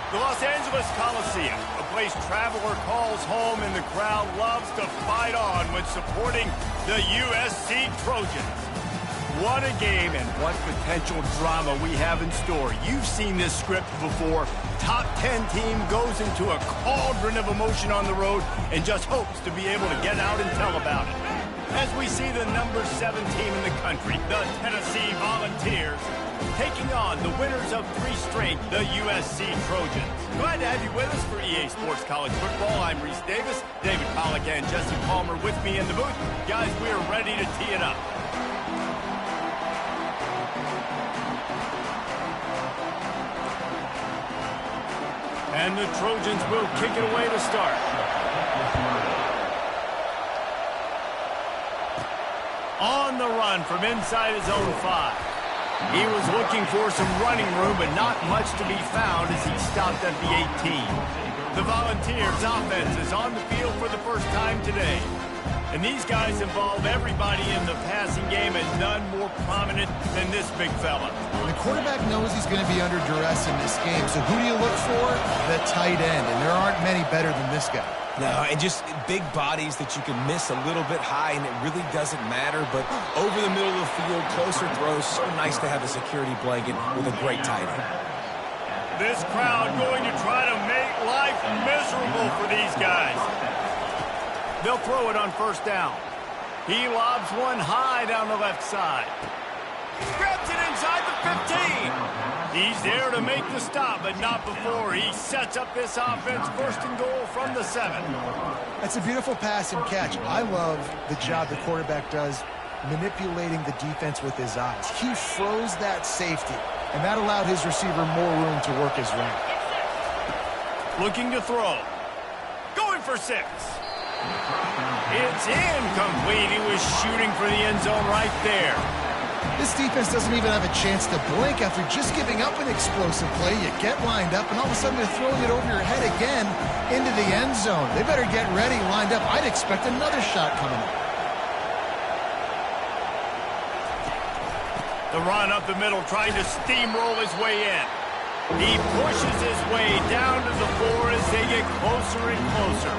The Los Angeles Coliseum, a place traveler calls home and the crowd loves to fight on when supporting the USC Trojans. What a game and what potential drama we have in store. You've seen this script before. Top 10 team goes into a cauldron of emotion on the road and just hopes to be able to get out and tell about it. As we see the number 7 team in the country, the Tennessee Volunteers, taking on the winners of 3 straight, the USC Trojans. Glad to have you with us for EA Sports College Football. I'm Reese Davis, David Pollack and Jesse Palmer with me in the booth. Guys, we are ready to tee it up. And the Trojans will kick it away to start. On the run from inside his own 5. He was looking for some running room, but not much to be found as he stopped at the 18. The Volunteers offense is on the field for the first time today. And these guys involve everybody in the passing game, and none more prominent than this big fella. The quarterback knows he's going to be under duress in this game, so who do you look for? The tight end, and there aren't many better than this guy. No, and just big bodies that you can miss a little bit high, and it really doesn't matter. But over the middle of the field, closer throws, so nice to have a security blanket with a great tight end. This crowd going to try to make life miserable for these guys. They'll throw it on first down. He lobs one high down the left side. Grabs it inside the 15. He's there to make the stop, but not before he sets up this offense first and goal from the 7. That's a beautiful pass and catch. I love the job the quarterback does manipulating the defense with his eyes. He froze that safety, and that allowed his receiver more room to work his route. Looking to throw. Going for 6. It's incomplete. He was shooting for the end zone right there. This defense doesn't even have a chance to blink after just giving up an explosive play. You get lined up, and all of a sudden they're throwing it over your head again into the end zone. They better get ready, lined up. I'd expect another shot coming up. The run up the middle, trying to steamroll his way in. He pushes his way down to the 4 as they get closer and closer.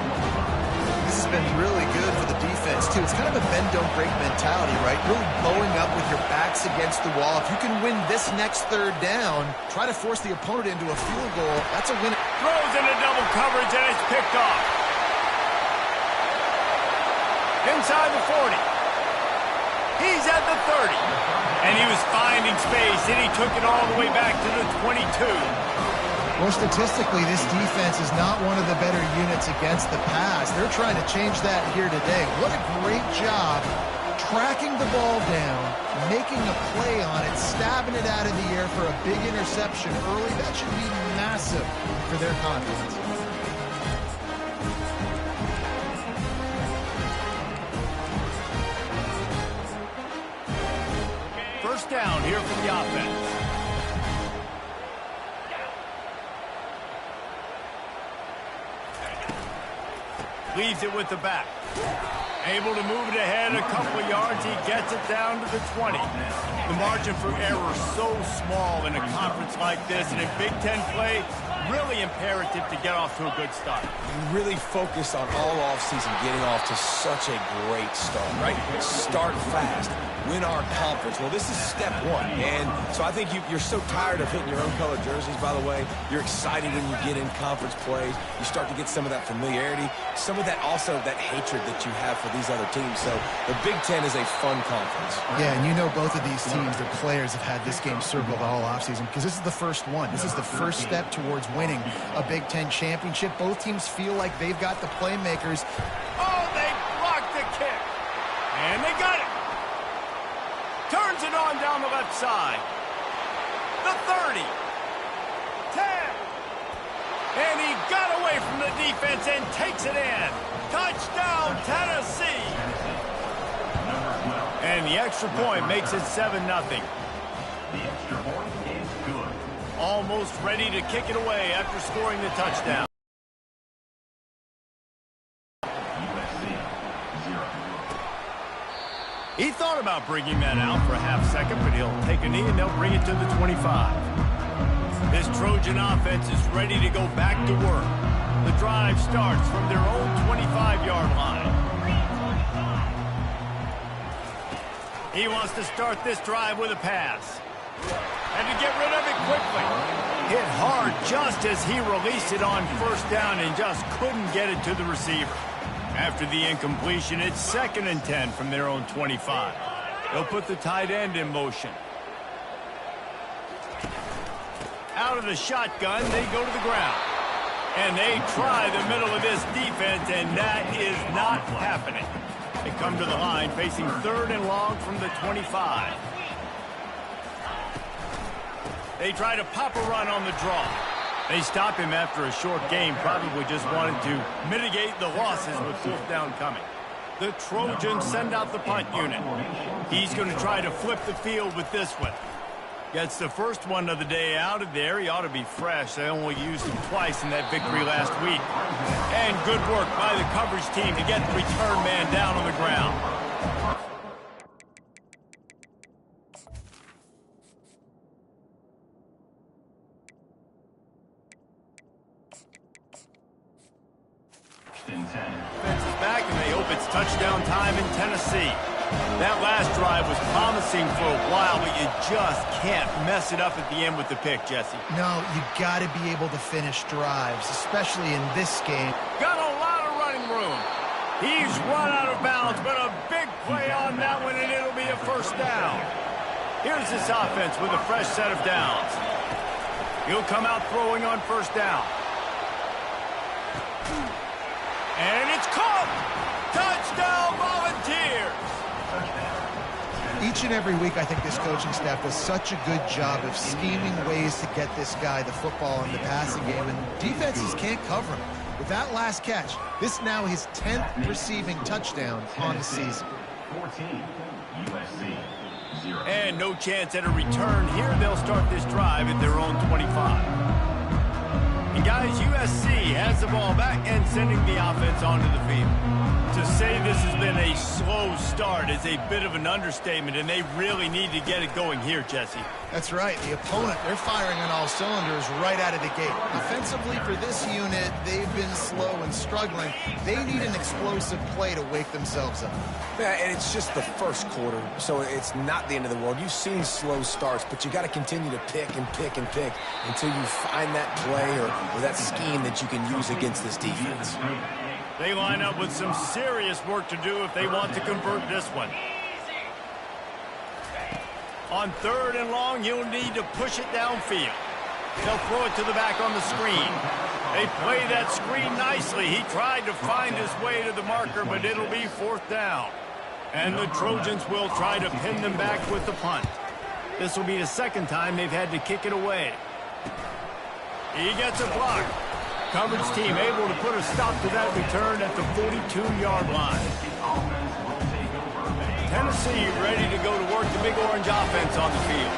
This has been really good for the defense, too. It's kind of a bend-don't-break mentality, right? Really bowing up with your backs against the wall. If you can win this next 3rd down, try to force the opponent into a field goal. That's a win. Throws into double coverage, and it's picked off. Inside the 40. He's at the 30. And he was finding space, and he took it all the way back to the 22. Well, statistically, this defense is not one of the better units against the pass. They're trying to change that here today. What a great job tracking the ball down, making a play on it, stabbing it out of the air for a big interception early. That should be massive for their confidence. First down here for the offense. Leaves it with the back. Able to move it ahead a couple of yards. He gets it down to the 20. The margin for error so small in a conference like this. And in Big Ten play, really imperative to get off to a good start. We really focus on all offseason getting off to such a great start, right? Start fast. Win our conference. Well, this is step 1. And so I think you're so tired of hitting your own color jerseys, by the way. You're excited when you get in conference plays. You start to get some of that familiarity, some of that also that hatred that you have for these other teams. So the Big Ten is a fun conference. Yeah, and you know both of these teams, their players have had this game circled all offseason because this is the first one. This is the first step towards winning a Big Ten championship. Both teams feel like they've got the playmakers. Oh, they blocked the kick. And they got it. Turns it on down the left side. The 30. 10. And he got away from the defense and takes it in. Touchdown, Tennessee. And the extra point makes it 7-0. The extra point is good. Almost ready to kick it away after scoring the touchdown. He thought about bringing that out for a half second, but he'll take a knee and they'll bring it to the 25. This Trojan offense is ready to go back to work. The drive starts from their own 25-yard line. He wants to start this drive with a pass. And to get rid of it quickly. Hit hard just as he released it on first down and just couldn't get it to the receiver. After the incompletion, it's 2nd and 10 from their own 25. They'll put the tight end in motion. Out of the shotgun, they go to the ground. And they try the middle of this defense, and that is not happening. They come to the line facing 3rd and long from the 25. They try to pop a run on the draw. They stop him after a short game, probably just wanted to mitigate the losses with 4th down coming. The Trojans send out the punt unit. He's going to try to flip the field with this one. Gets the first one of the day out of there. He ought to be fresh. They only used him twice in that victory last week. And good work by the coverage team to get the return man down on the ground. Defense is back, and they hope it's touchdown time in Tennessee. That last drive was promising for a while, but you just can't mess it up at the end with the pick, Jesse. No, you got to be able to finish drives, especially in this game. Got a lot of running room. He's run out of bounds, but a big play on that one, and it'll be a first down. Here's this offense with a fresh set of downs. He'll come out throwing on first down. And it's caught! Touchdown, Volunteers! Each and every week, I think this coaching staff does such a good job of scheming ways to get this guy the football in the passing game, and defenses can't cover him. With that last catch, this is now his 10th receiving touchdown on the season. 14, USC, 0. And no chance at a return here. They'll start this drive at their own 25. And guys, USC has the ball back and sending the offense onto the field. To say this has been a slow start is a bit of an understatement, and they really need to get it going here, Jesse. That's right. The opponent, they're firing on all cylinders right out of the gate. Offensively for this unit, they've been slow and struggling. They need an explosive play to wake themselves up. Yeah, and it's just the first quarter, so it's not the end of the world. You've seen slow starts, but you got to continue to pick and pick and pick until you find that play or that scheme that you can use against this defense. They line up with some serious work to do if they want to convert this one. On 3rd and long, you'll need to push it downfield. They'll throw it to the back on the screen. They play that screen nicely. He tried to find his way to the marker, but it'll be 4th down. And the Trojans will try to pin them back with the punt. This will be the 2nd time they've had to kick it away. He gets a block. Coverage team able to put a stop to that return at the 42-yard line. Tennessee ready to go to work the Big Orange offense on the field.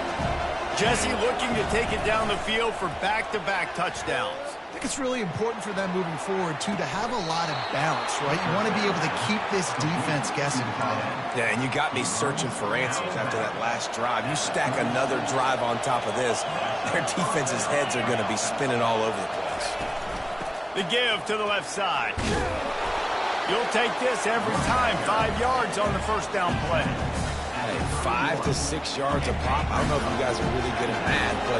Jesse looking to take it down the field for back-to-back touchdowns. I think it's really important for them moving forward, too, to have a lot of balance, right? You want to be able to keep this defense guessing, Colin. Yeah, and you got me searching for answers after that last drive. You stack another drive on top of this, their defense's heads are going to be spinning all over the place. The give to the left side. You'll take this every time. 5 yards on the first down play. Hey, 5 to 6 yards a pop. I don't know if you guys are really good at math, but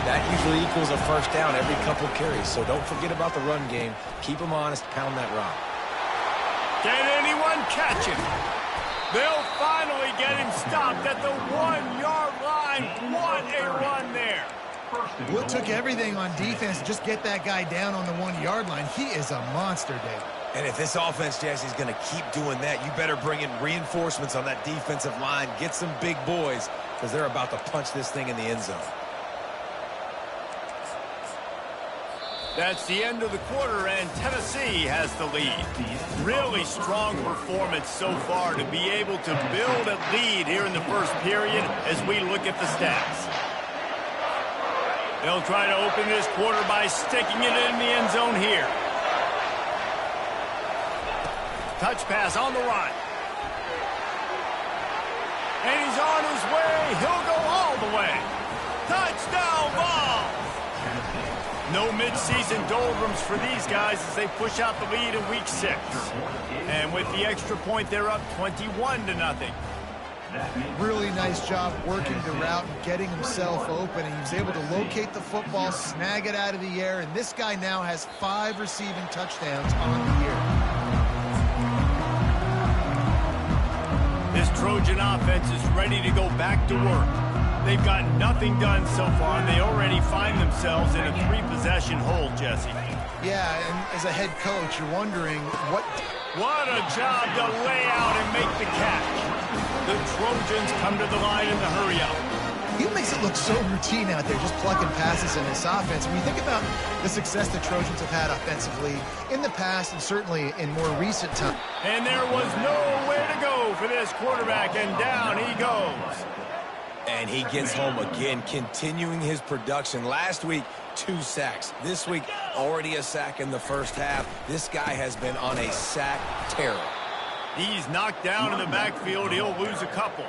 that usually equals a first down every couple carries. So don't forget about the run game. Keep them honest. Pound that rock. Can anyone catch him? They'll finally get him stopped at the 1-yard line. What a run there. Well, it took everything on defense to just get that guy down on the 1-yard line. He is a monster, Dave. And if this offense, Jesse's going to keep doing that, you better bring in reinforcements on that defensive line. Get some big boys, because they're about to punch this thing in the end zone. That's the end of the quarter, and Tennessee has the lead. Really strong performance so far to be able to build a lead here in the first period as we look at the stats. They'll try to open this quarter by sticking it in the end zone here. Touch pass on the run. And he's on his way. He'll go all the way. Touchdown ball. No midseason doldrums for these guys as they push out the lead in week 6. And with the extra point, they're up 21-0. Really nice job working the route and getting himself open. And he was able to locate the football, snag it out of the air, and this guy now has 5 receiving touchdowns on the year. This Trojan offense is ready to go back to work. They've got nothing done so far, and they already find themselves in a 3-possession hole, Jesse. Yeah, and as a head coach, you're wondering what a job to lay out and make the catch. The Trojans come to the line in the hurry-up. He makes it look so routine out there, just plucking passes in this offense. When you think about the success the Trojans have had offensively in the past and certainly in more recent times. And there was nowhere to go for this quarterback, and down he goes. And he gets home again, continuing his production. Last week, 2 sacks. This week, already a sack in the first half. This guy has been on a sack terror. He's knocked down in the backfield. He'll lose a couple.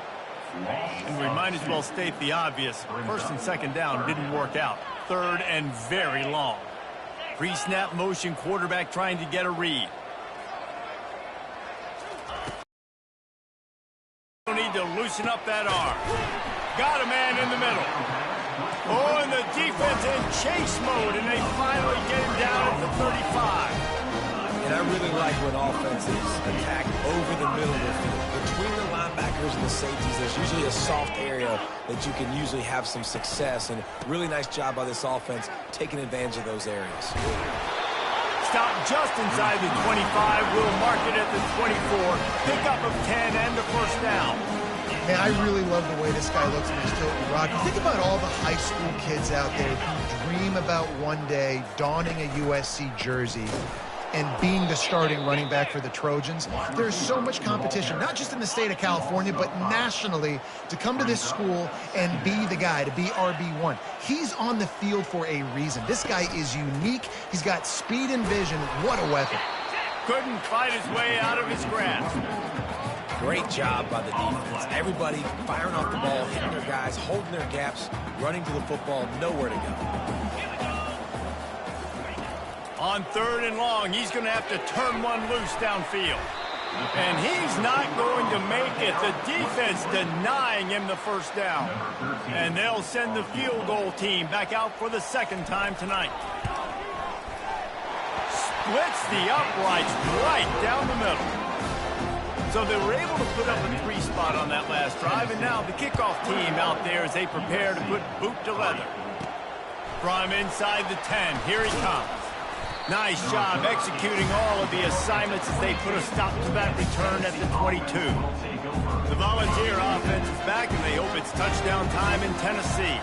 And we might as well state the obvious. 1st and 2nd down didn't work out. 3rd and very long. Pre-snap motion, quarterback trying to get a read. Need to loosen up that arm. Got a man in the middle. Oh, and the defense in chase mode, and they finally get him down at the 35. And I really like when offenses attack over the middle of the field. Between the linebackers and the safeties, there's usually a soft area that you can usually have some success. And really nice job by this offense taking advantage of those areas. Stop just inside the 25. We'll mark it at the 24. Pickup of 10 and the 1st down. Man, I really love the way this guy looks in his Tilton Rock. Think about all the high school kids out there who dream about one day donning a USC jersey and being the starting running back for the Trojans. There's so much competition, not just in the state of California, but nationally, to come to this school and be the guy, to be RB1. He's on the field for a reason. This guy is unique. He's got speed and vision. What a weapon. Couldn't fight his way out of his grasp. Great job by the defense. Everybody firing off the ball, hitting their guys, holding their gaps, running to the football, nowhere to go. On 3rd and long, he's going to have to turn one loose downfield. And he's not going to make it. The defense denying him the 1st down. And they'll send the field goal team back out for the 2nd time tonight. Splits the uprights right down the middle. So they were able to put up a 3 spot on that last drive, and now the kickoff team out there as they prepare to put boot to leather. From inside the 10, here he comes. Nice job executing all of the assignments as they put a stop to that return at the 22. The Volunteer offense is back, and they hope it's touchdown time in Tennessee.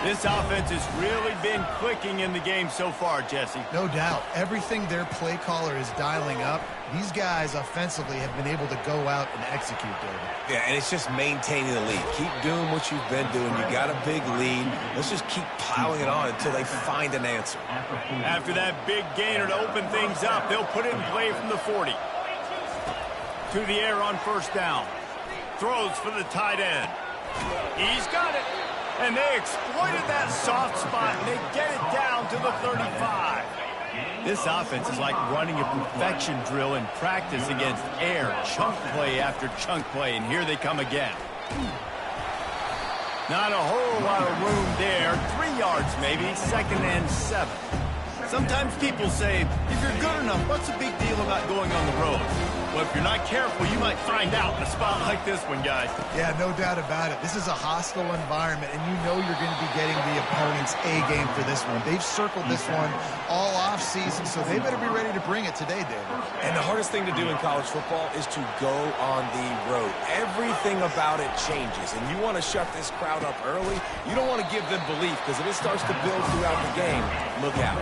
This offense has really been clicking in the game so far, Jesse. No doubt. Everything their play caller is dialing up, these guys offensively have been able to go out and execute, David. Yeah, and it's just maintaining the lead. Keep doing what you've been doing. You got a big lead. Let's just keep piling it on until they find an answer. After that big gainer to open things up, they'll put it in play from the 40. To the air on 1st down. Throws for the tight end. He's got it. And they exploited that soft spot, and they get it down to the 35. This offense is like running a perfection drill in practice against air, chunk play after chunk play, and here they come again. Not a whole lot of room there. 3 yards maybe, 2nd and 7. Sometimes people say, if you're good enough, what's the big deal about going on the road? Well, if you're not careful, you might find out in a spot like this one, guys. Yeah, no doubt about it. This is a hostile environment, and you know you're going to be getting the opponent's A game for this one. They've circled this one all offseason, so they better be ready to bring it today, David. And the hardest thing to do in college football is to go on the road. Everything about it changes, and you want to shut this crowd up early. You don't want to give them belief, because if it starts to build throughout the game, look out.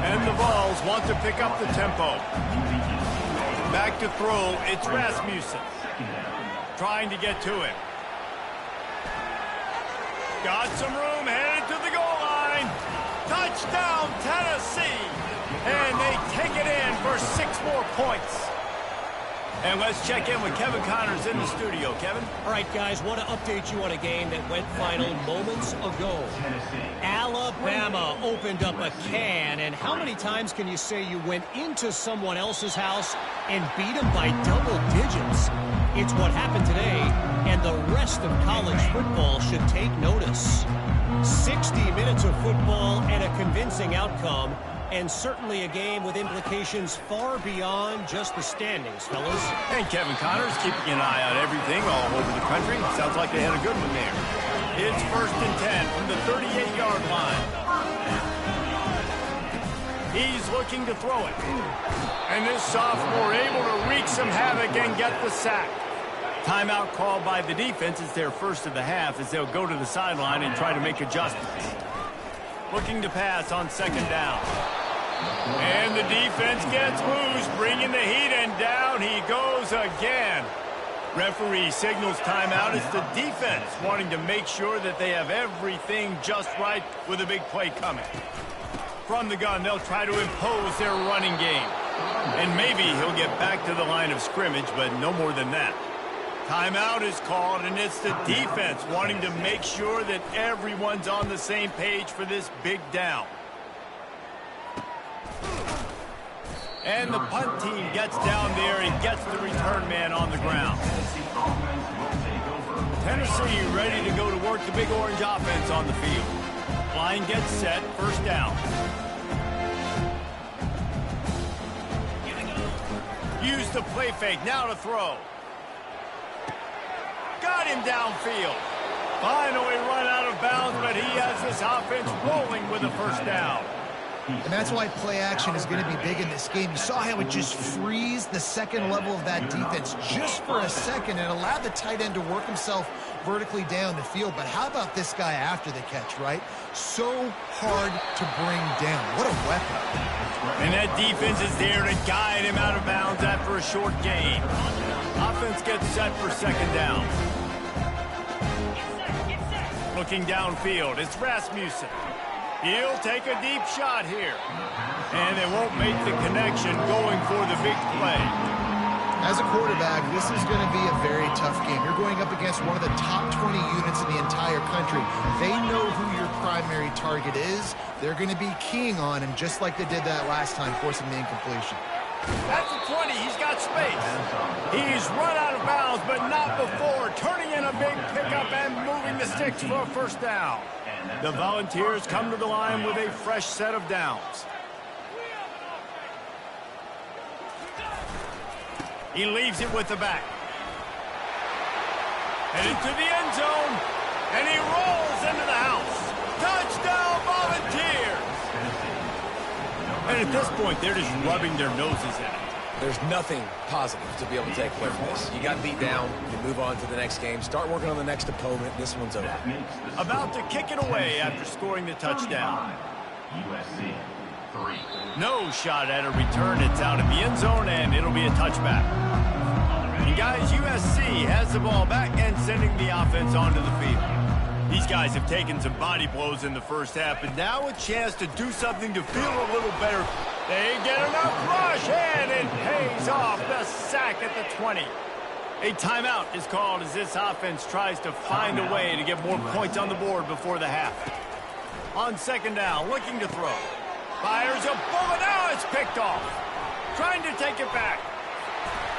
And the Vols want to pick up the tempo. Back to throw, it's Rasmussen. Trying to get to him. Got some room, headed to the goal line. Touchdown, Tennessee. And they take it in for 6 more points. And let's check in with Kevin Connors in the studio. Kevin? All right, guys, want to update you on a game that went final moments ago. Alabama opened up a can, and how many times can you say you went into someone else's house and beat them by double digits? It's what happened today, and the rest of college football should take notice. 60 minutes of football and a convincing outcome, and certainly a game with implications far beyond just the standings, fellas. And Kevin Connors keeping an eye on everything all over the country. Sounds like they had a good one there. It's 1st and 10 from the 38-yard line. He's looking to throw it. And this sophomore able to wreak some havoc and get the sack. Timeout called by the defense. It's their first of the half as they'll go to the sideline and try to make adjustments. Looking to pass on 2nd down. And the defense gets loose, bringing the heat, and down he goes again. Referee signals timeout. It's the defense wanting to make sure that they have everything just right with a big play coming. From the gun, they'll try to impose their running game. And maybe he'll get back to the line of scrimmage, but no more than that. Timeout is called, and it's the defense wanting to make sure that everyone's on the same page for this big down. And the punt team gets down there and gets the return man on the ground. Tennessee ready to go to work the Big Orange offense on the field. Line gets set, 1st down. Use the play fake, now to throw. Got him downfield. Finally run out of bounds, but he has this offense rolling with a 1st down. And that's why play action is going to be big in this game. You saw how it just frees the second level of that defense just for a second and allowed the tight end to work himself vertically down the field. But how about this guy after the catch, right? So hard to bring down. What a weapon. And that defense is there to guide him out of bounds after a short gain. Offense gets set for 2nd down. Looking downfield, it's Rasmussen. He'll take a deep shot here. And they won't make the connection going for the big play. As a quarterback, this is going to be a very tough game. You're going up against one of the top 20 units in the entire country. They know who your primary target is. They're going to be keying on him just like they did that last time, forcing the incompletion. At the 20, he's got space. He's run out of bounds, but not before. Turning in a big pickup and moving the sticks for a 1st down. The Volunteers come to the line with a fresh set of downs. He leaves it with the back. And into the end zone. And he rolls into the house. Touchdown, Volunteers! And at this point, they're just rubbing their noses in it. There's nothing positive to be able to take away from this. You got beat down, you move on to the next game, start working on the next opponent. This one's over. About to kick it away after scoring the touchdown. USC 3. No shot at a return. It's out in the end zone, and it'll be a touchback. And guys, USC has the ball back and sending the offense onto the field. These guys have taken some body blows in the 1st half, but now a chance to do something to feel a little better. They get enough rush, and it pays off. The sack at the 20. A timeout is called as this offense tries to find a way to get more points on the board before the half. On 2nd down, looking to throw. Fires a bullet. Now it's picked off. Trying to take it back.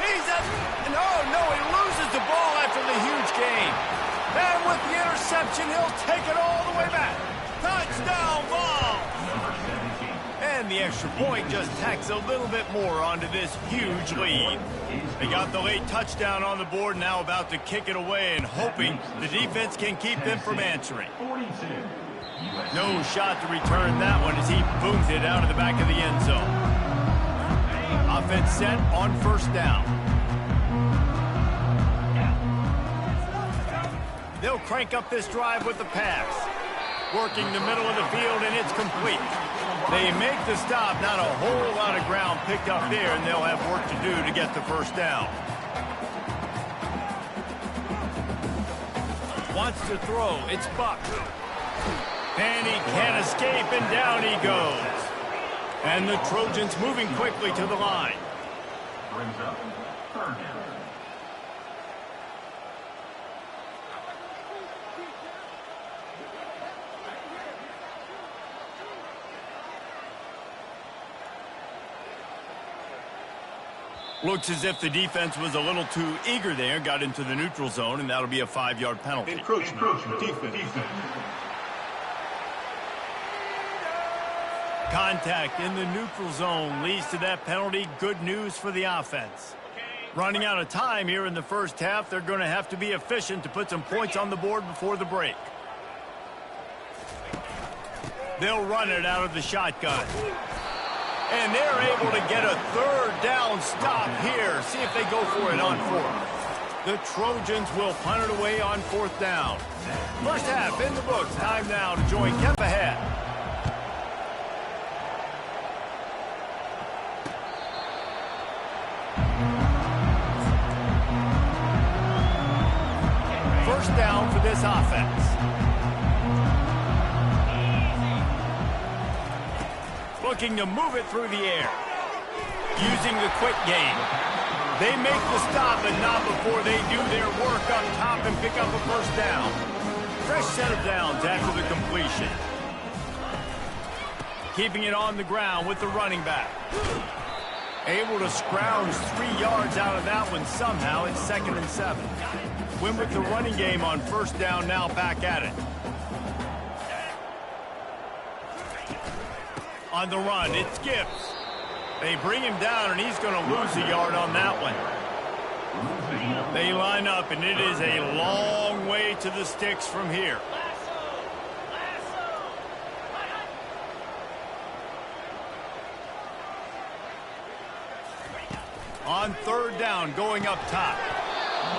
He's at... No, he loses the ball after the huge gain. And with the interception, he'll take it all the way back. Touchdown ball! And the extra point just tacks a little bit more onto this huge lead. They got the late touchdown on the board, now about to kick it away and hoping the defense can keep them from answering. No shot to return that one as he booms it out of the back of the end zone. Offense set on 1st down. They'll crank up this drive with the pass. Working the middle of the field, and it's complete. They make the stop. Not a whole lot of ground picked up there, and they'll have work to do to get the 1st down. Wants to throw. It's Buck. And he can't escape, and down he goes. And the Trojans moving quickly to the line. brings up third down. Looks as if the defense was a little too eager there, got into the neutral zone, and that'll be a 5-yard penalty. Encroachment. Defense. Contact in the neutral zone leads to that penalty. Good news for the offense. Running out of time here in the first half, they're going to have to be efficient to put some points on the board before the break. They'll run it out of the shotgun. And they're able to get a third down stop here. See if they go for it on fourth. The Trojans will punt it away on fourth down. First half in the books. Time now to join Kemp ahead. First down for this offense. Looking to move it through the air. Using the quick game. They make the stop, but not before they do their work up top and pick up a first down. Fresh set of downs after the completion. Keeping it on the ground with the running back. Able to scrounge 3 yards out of that one somehow. It's 2nd and 7. Win with the running game on first down, now back at it. On the run, it's Gibbs. They bring him down, and he's going to lose a yard on that one. They line up, and it is a long way to the sticks from here. On third down, going up top.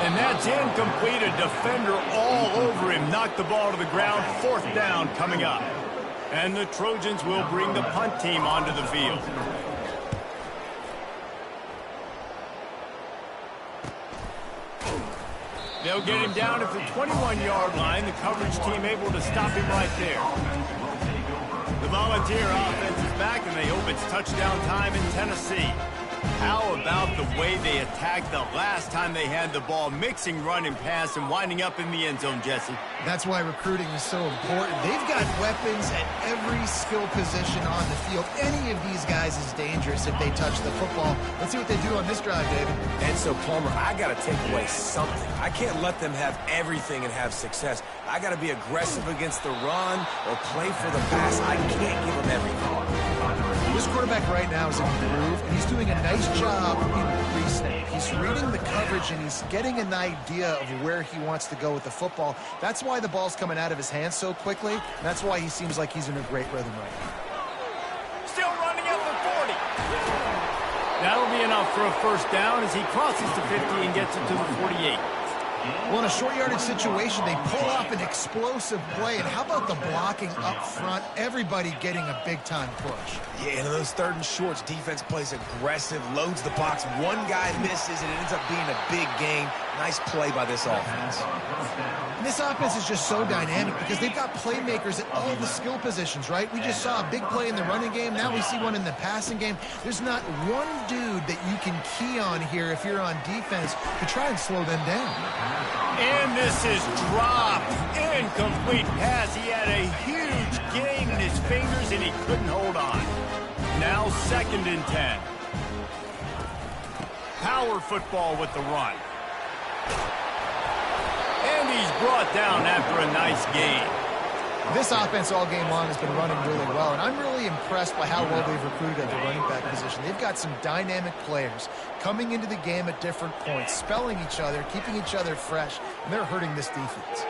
And that's incomplete. A defender all over him. Knocked the ball to the ground. Fourth down coming up. And the Trojans will bring the punt team onto the field. They'll get him down at the 21-yard line. The coverage team able to stop him right there. The Volunteer offense is back, and they hope it's touchdown time in Tennessee. How about the way they attacked the last time they had the ball, mixing run and pass and winding up in the end zone, Jesse? That's why recruiting is so important. They've got weapons at every skill position on the field. Any of these guys is dangerous if they touch the football. Let's see what they do on this drive, David. And so, Palmer, I got to take away something. I can't let them have everything and have success. I got to be aggressive against the run or play for the pass. I can't give them everything. This quarterback right now is in groove, and he's doing a nice job in pre-snap. He's reading the coverage, and he's getting an idea of where he wants to go with the football. That's why the ball's coming out of his hands so quickly, and that's why he seems like he's in a great rhythm right now. Still running at the 40. That'll be enough for a first down as he crosses the 50 and gets it to the 48. Well, in a short yardage situation, they pull up an explosive play. And how about the blocking up front? Everybody getting a big-time push. Yeah, and in those third and shorts, defense plays aggressive, loads the box. One guy misses, and it ends up being a big gain. Nice play by this offense. And this offense is just so dynamic because they've got playmakers at all the skill positions, right? We just saw a big play in the running game. Now we see one in the passing game. There's not one dude that you can key on here if you're on defense to try and slow them down. And this is dropped. Incomplete pass. He had a huge gain in his fingers, and he couldn't hold on. Now 2nd and 10. Power football with the run. And he's brought down after a nice gain. This offense all game long has been running really well, and I'm really impressed by how well they've recruited at the running back position. They've got some dynamic players coming into the game at different points, spelling each other, keeping each other fresh, and they're hurting this defense.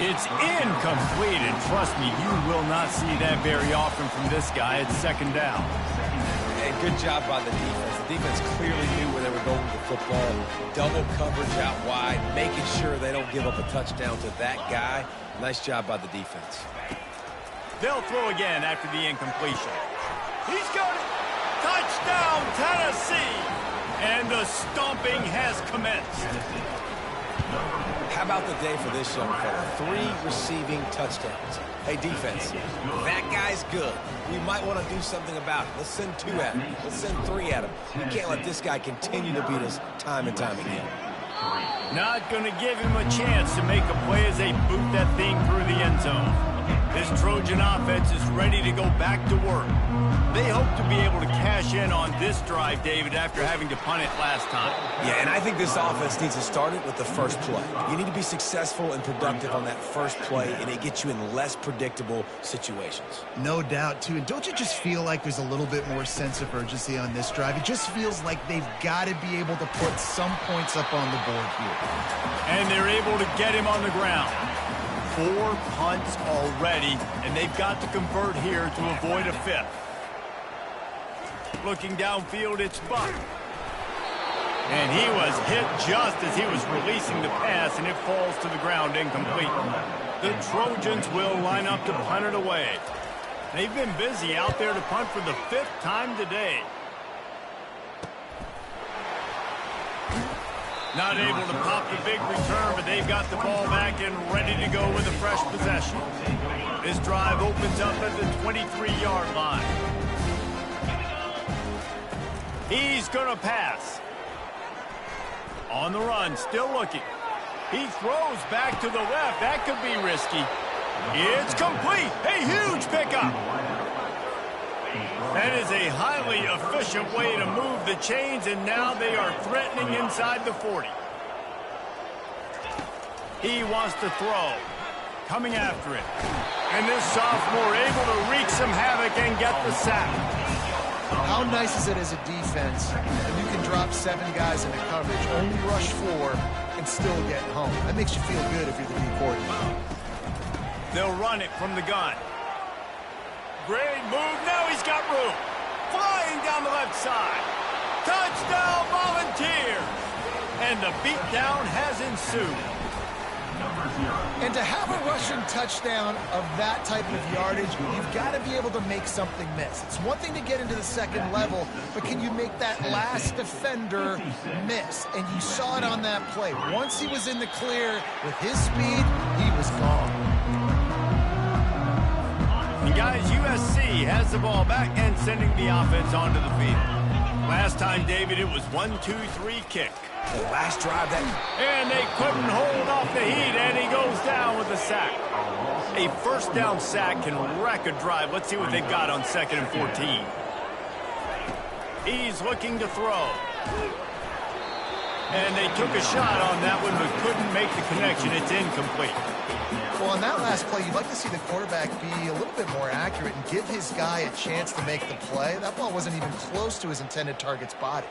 It's incomplete, and trust me, you will not see that very often from this guy. It's 2nd down. And good job by the defense. The defense clearly knew where they were going with the football. Double coverage out wide, making sure they don't give up a touchdown to that guy. Nice job by the defense. They'll throw again after the incompletion. He's got it. Touchdown, Tennessee. And the stomping has commenced. How about the day for this young fella? 3 receiving touchdowns. Hey, defense, that guy's good. We might want to do something about it. Let's send 2 at him. Let's send 3 at him. We can't let this guy continue to beat us time and time again. Not going to give him a chance to make a play as they boot that thing through the end zone. This Trojan offense is ready to go back to work. They hope to be able to cash in on this drive, David, after having to punt it last time. Yeah, and I think this offense needs to start it with the first play. You need to be successful and productive on that first play, and it gets you in less predictable situations. No doubt, too. And don't you just feel like there's a little bit more sense of urgency on this drive? It just feels like they've got to be able to put some points up on the board here. And they're able to get him on the ground. 4 punts already, and they've got to convert here to avoid a 5th. Looking downfield, it's Buck. And he was hit just as he was releasing the pass, and it falls to the ground incomplete. The Trojans will line up to punt it away. They've been busy out there to punt for the 5th time today. Not able to pop the big return, but they've got the ball back and ready to go with a fresh possession. This drive opens up at the 23-yard line. He's going to pass. On the run, still looking. He throws back to the left. That could be risky. It's complete. A huge pickup. That is a highly efficient way to move the chains, and now they are threatening inside the 40. He wants to throw. Coming after it. And this sophomore able to wreak some havoc and get the sack. How nice is it as a defense that you can drop 7 guys into coverage, only rush 4, and still get home? That makes you feel good if you're the D coordinator. They'll run it from the gun. Great move. Now he's got room. Flying down the left side. Touchdown, Volunteers. And the beatdown has ensued. And to have a rushing touchdown of that type of yardage, you've got to be able to make something miss. It's one thing to get into the second level, but can you make that last defender miss? And you saw it on that play. Once he was in the clear with his speed, he was gone. And guys, USC has the ball back and sending the offense onto the field. Last time, David, it was 1-2-3 kick. The last drive that... And they couldn't hold off the heat, and he goes down with a sack. A first down sack can wreck a drive. Let's see what they've got on 2nd and 14. He's looking to throw. And they took a shot on that one, but couldn't make the connection. It's incomplete. Well, on that last play, you'd like to see the quarterback be a little bit more accurate and give his guy a chance to make the play. That ball wasn't even close to his intended target's body.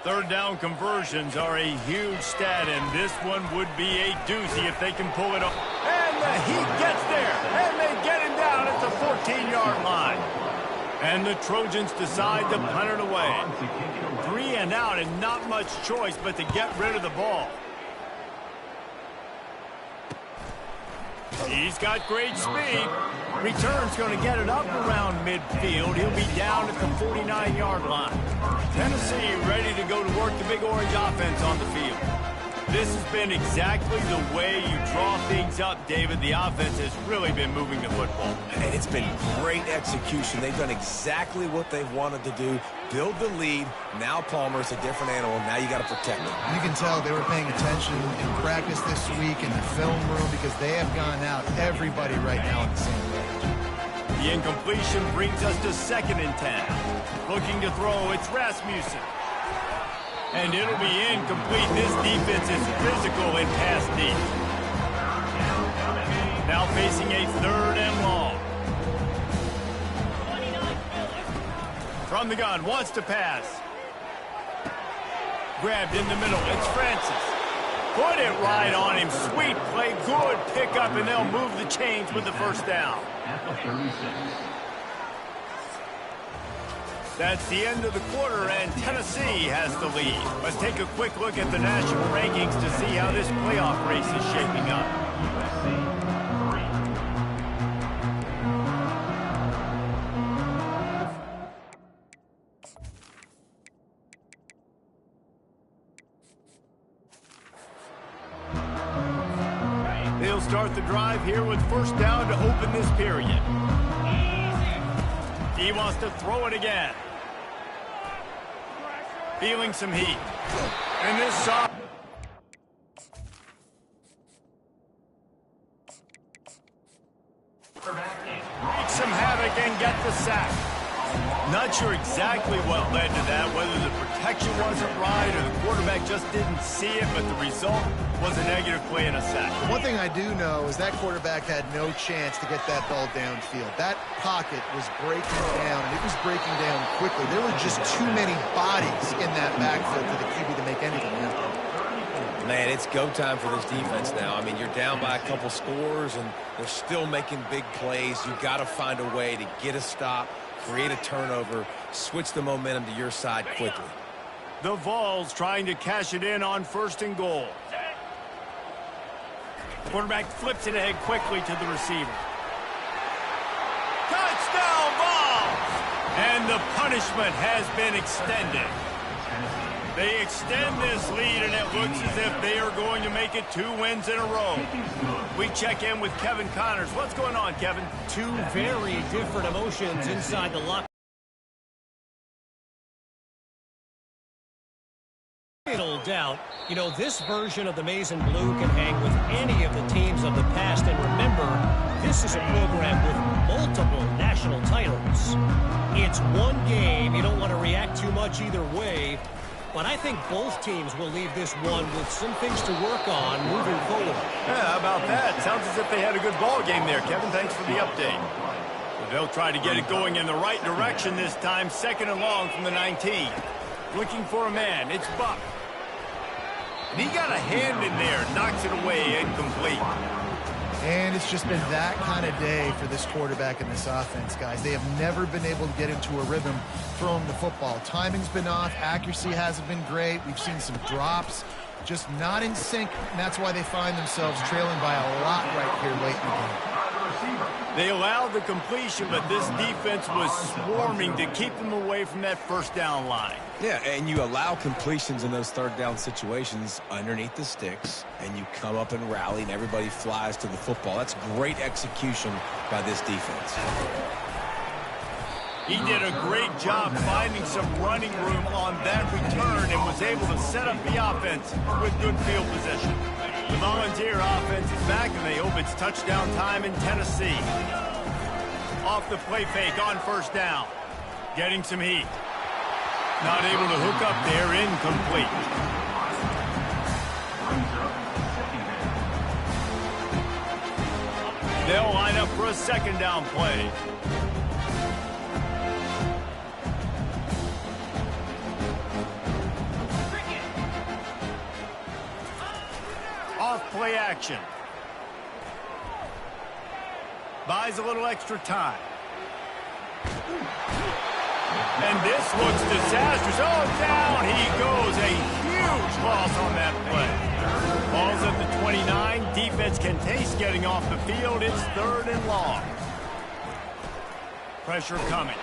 3rd down conversions are a huge stat, and this one would be a doozy if they can pull it off. And the Heat gets there, and they get him down at the 14-yard line. And the Trojans decide to punt it away. 3 and out, and not much choice but to get rid of the ball. He's got great speed. Return's going to get it up around midfield. He'll be down at the 49-yard line. Tennessee ready to go to work the Big Orange offense on the field. This has been exactly the way you draw things up, David. The offense has really been moving the football. And it's been great execution. They've done exactly what they've wanted to do. Build the lead. Now Palmer's a different animal. Now you got to protect him. You can tell they were paying attention in practice this week in the film room because they have gone out, everybody right now on the same page. The incompletion brings us to 2nd and 10. Looking to throw, it's Rasmussen. And it'll be incomplete. This defense is physical and pass deep. Now facing a 3rd and long. From the gun, wants to pass. Grabbed in the middle, it's Francis. Put it right on him. Sweet play, good pickup, and they'll move the chains with the 1st down. That's the end of the quarter, and Tennessee has the lead. Let's take a quick look at the national rankings to see how this playoff race is shaping up. start the drive here with first down to open this period. He wants to throw it again. Feeling some heat. And this side. Wreak some havoc and get the sack. Not sure exactly what led to that, whether the protection wasn't right or the quarterback just didn't see it, but the result was a negative play and a sack. One thing I do know is that quarterback had no chance to get that ball downfield. That pocket was breaking down, and it was breaking down quickly. There were just too many bodies in that backfield for the QB to make anything happen. Man, it's go time for this defense now. I mean, you're down by a couple scores, and they're still making big plays. You've got to find a way to get a stop, create a turnover, switch the momentum to your side quickly. The Vols trying to cash it in on 1st and goal. Quarterback flips it ahead quickly to the receiver. Touchdown, Vols! And the punishment has been extended. They extend this lead, and it looks as if they are going to make it 2 wins in a row. We check in with Kevin Connors. What's going on, Kevin? Two very different emotions inside the locker. Little doubt, you know, this version of the Maize and Blue can hang with any of the teams of the past. And remember, this is a program with multiple national titles. It's one game. You don't want to react too much either way. But I think both teams will leave this one with some things to work on moving forward. Yeah, how about that? Sounds as if they had a good ball game there, Kevin. Thanks for the update. Well, they'll try to get it going in the right direction this time. 2nd and long from the 19. Looking for a man. It's Buck. And he got a hand in there. Knocks it away. Incomplete. And it's just been that kind of day for this quarterback and this offense, guys. They have never been able to get into a rhythm throwing the football. Timing's been off. Accuracy hasn't been great. We've seen some drops. Just not in sync, and that's why they find themselves trailing by a lot right here late in the game. They allowed the completion, but this defense was swarming to keep them away from that first down line. Yeah, and you allow completions in those 3rd down situations underneath the sticks, and you come up and rally, and everybody flies to the football. That's great execution by this defense. He did a great job finding some running room on that return and was able to set up the offense with good field position. The Volunteer offense is back, and they hope it's touchdown time in Tennessee. Off the play fake on 1st down. Getting some heat. Not able to hook up there. Incomplete. They'll line up for a 2nd down play. Off play action. Buys a little extra time. And this looks disastrous. Oh, down he goes. A huge loss on that play. Ball's at the 29. Defense can taste getting off the field. It's 3rd and long. Pressure coming.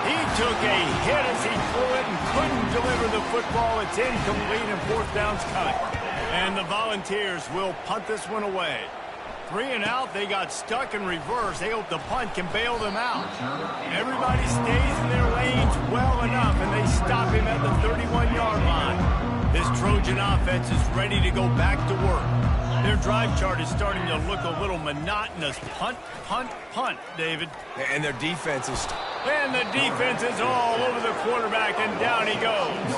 He took a hit as he threw it and couldn't deliver the football. It's incomplete, and 4th down's coming. And the Volunteers will punt this one away. 3 and out, they got stuck in reverse. They hope the punt can bail them out. Everybody stays in their lanes well enough, and they stop him at the 31-yard line. This Trojan offense is ready to go back to work. Their drive chart is starting to look a little monotonous. Punt, punt, punt, David. And their defense is... And the defense is all over the quarterback, and down he goes.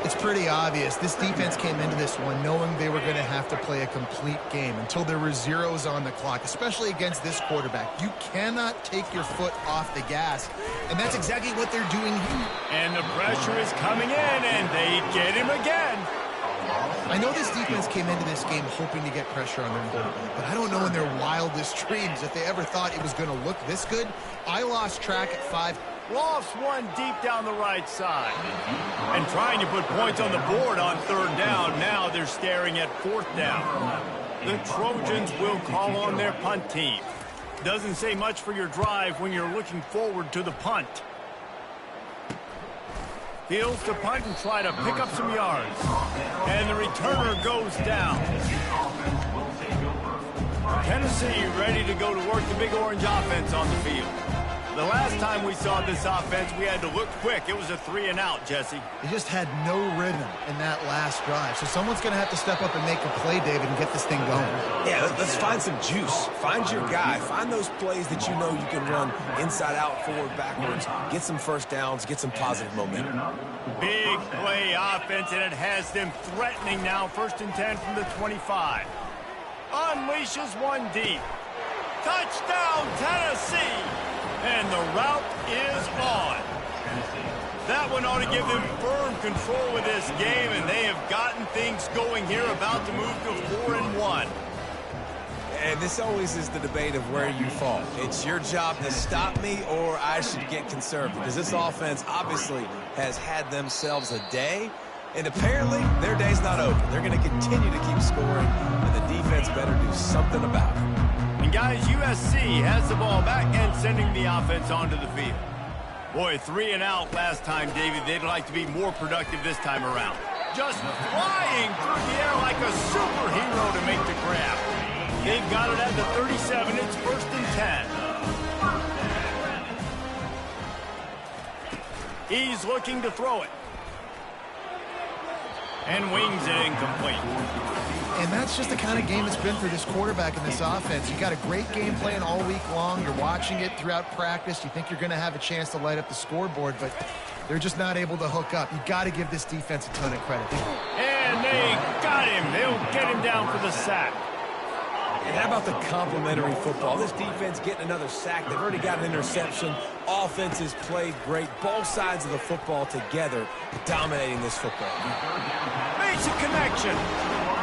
It's pretty obvious. This defense came into this one knowing they were going to have to play a complete game until there were zeros on the clock, especially against this quarterback. You cannot take your foot off the gas, and that's exactly what they're doing here. And the pressure is coming in, and they get him again. I know this defense came into this game hoping to get pressure on their quarterback, but I don't know in their wildest dreams if they ever thought it was going to look this good. I lost track at 5. Lofts one deep down the right side. And trying to put points on the board on 3rd down. Now they're staring at 4th down. The Trojans will call on their punt team. Doesn't say much for your drive when you're looking forward to the punt. Fields to punt and try to pick up some yards. And the returner goes down. Tennessee ready to go to work the Big Orange offense on the field. The last time we saw this offense, we had to look quick. It was a 3-and-out, Jesse. They just had no rhythm in that last drive. So someone's going to have to step up and make a play, David, and get this thing going. Yeah, let's find some juice. Find your guy. Find those plays that you know you can run inside out, forward, backwards. Get some first downs. Get some positive momentum. Big play offense, and it has them threatening now. 1st and 10 from the 25. Unleashes one deep. Touchdown, Tennessee! And the route is on. That one ought to give them firm control of this game, and they have gotten things going here, about to move to 4-1. And this always is the debate of where you fall. It's your job to stop me, or I should get conservative. Because this offense obviously has had themselves a day, and apparently their day's not over. They're going to continue to keep scoring, and the defense better do something about it. And guys, USC has the ball back and sending the offense onto the field. Boy, 3-and-out last time, David. They'd like to be more productive this time around. Just flying through the air like a superhero to make the grab. They've got it at the 37. It's 1st and 10. He's looking to throw it. And wings it incomplete. And that's just the kind of game it's been for this quarterback in this offense. You got a great game plan all week long. You're watching it throughout practice. You think you're going to have a chance to light up the scoreboard, but they're just not able to hook up. You got to give this defense a ton of credit. And they got him. They'll get him down for the sack. And how about the complementary football? This defense getting another sack. They've already got an interception. Offense has played great. Both sides of the football together dominating this football. Makes a connection.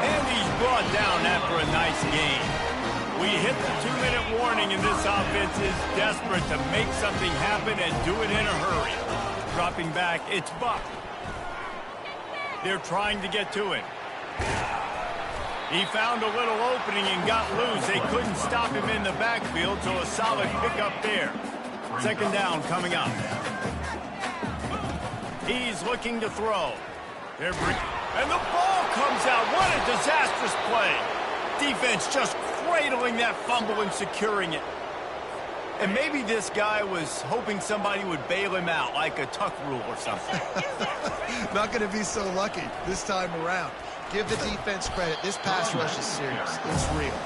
And he's brought down after a nice game. We hit the 2-minute warning, and this offense is desperate to make something happen and do it in a hurry. Dropping back, it's Buck. They're trying to get to him. He found a little opening and got loose. They couldn't stop him in the backfield, so a solid pickup there. 2nd down coming up. He's looking to throw. And the ball comes out. What a disastrous play. Defense just cradling that fumble and securing it. And maybe this guy was hoping somebody would bail him out, like a tuck rule or something. Not going to be so lucky this time around. Give the defense credit. This pass rush is serious. It's real.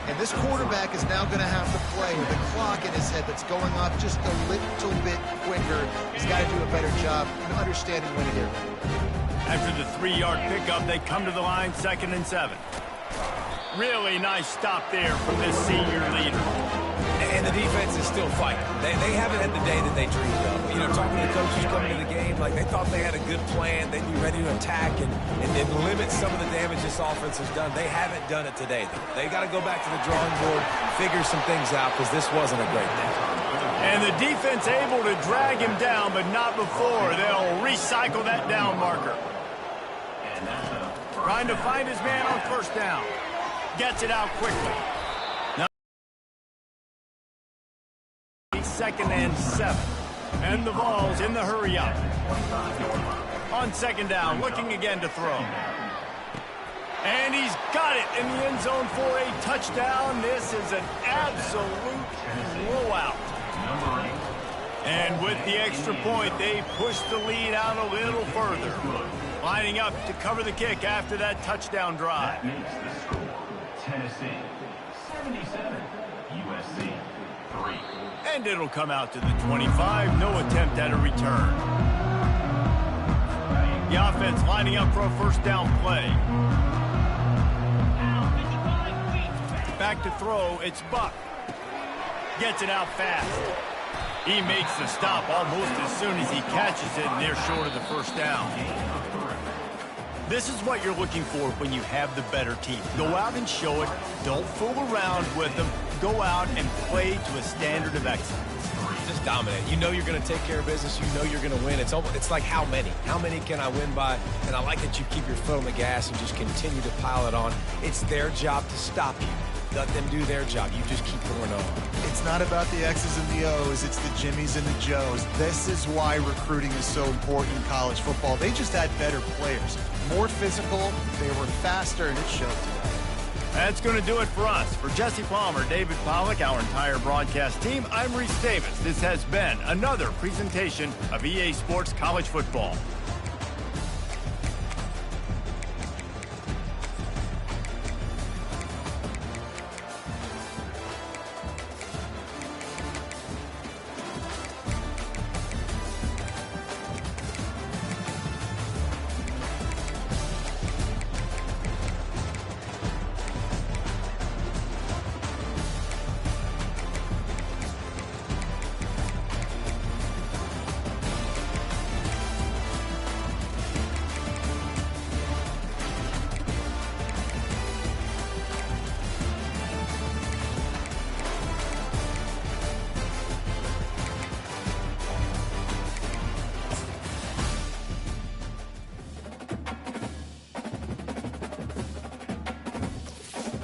And this quarterback is now going to have to play with a clock in his head that's going off just a little bit quicker. He's got to do a better job understanding when to get ready. After the 3-yard pickup, they come to the line, 2nd and 7. Really nice stop there from this senior leader. And the defense is still fighting. They haven't had the day that they dreamed of. You know, talking to the coaches coming to the game, like they thought they had a good plan. They'd be ready to attack and limit some of the damage this offense has done. They haven't done it today, though. They got to go back to the drawing board, figure some things out, because this wasn't a great day. And the defense able to drag him down, but not before. They'll recycle that down marker. Trying to find his man on 1st down. Gets it out quickly. Now 2nd and 7. And the ball's in the hurry up. On 2nd down, looking again to throw. And he's got it in the end zone for a touchdown. This is an absolute blowout. And with the extra point, they push the lead out a little further. Lining up to cover the kick after that touchdown drive. That makes the score Tennessee 77, USC 3. And it'll come out to the 25. No attempt at a return. The offense lining up for a 1st down play. Back to throw. It's Buck. Gets it out fast. He makes the stop almost as soon as he catches it, and they're short of the 1st down. This is what you're looking for when you have the better team. Go out and show it. Don't fool around with them. Go out and play to a standard of excellence. Just dominate. You know you're going to take care of business. You know you're going to win. It's like how many? How many can I win by? And I like that you keep your foot on the gas and just continue to pile it on. It's their job to stop you. Let them do their job. You just keep going on. It's not about the X's and the O's. It's the Jimmies and the Joes. This is why recruiting is so important in college football. They just had better players. More physical. They were faster, and it showed today. That's going to do it for us. For Jesse Palmer, David Pollack, our entire broadcast team, I'm Reese Davis. This has been another presentation of EA Sports College Football.